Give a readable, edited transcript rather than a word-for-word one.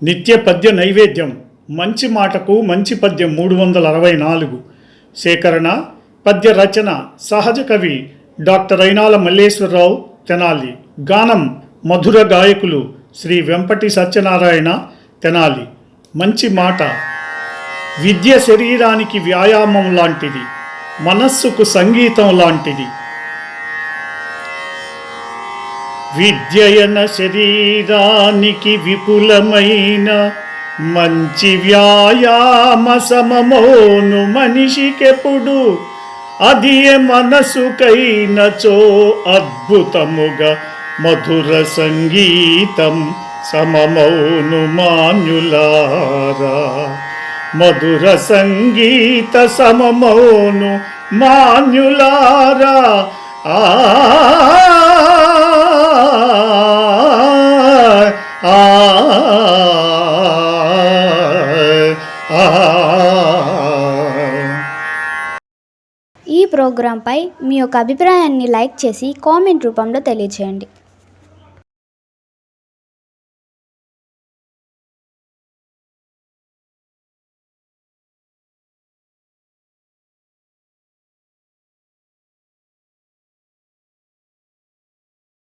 నిత్య పద్య నైవేద్యం మంచి మాటకు మంచి పద్యం 364 సేకరణ పద్య రచన సహజ కవి డాక్టర్ అయినాల మల్లేశ్వరరావు తెనాలి. గానం మధుర గాయకులు శ్రీ వెంపటి సత్యనారాయణ తెనాలి. మంచి మాట. విద్య శరీరానికి వ్యాయామం లాంటిది, మనస్సుకు సంగీతం లాంటిది. విద్యయన శరీరానికి విపులమైన మంచి వ్యాయామ సమమోను మనిషికెప్పుడు, అది మనసుకైనచో అద్భుతముగా మధుర సంగీతం సమమౌను మాన్యులారా. మధుర సంగీత సమమౌను మాన్యులారా. ఈ ప్రోగ్రాంపై మీ యొక్క అభిప్రాయాన్ని లైక్ చేసి కామెంట్ రూపంలో తెలియజేయండి.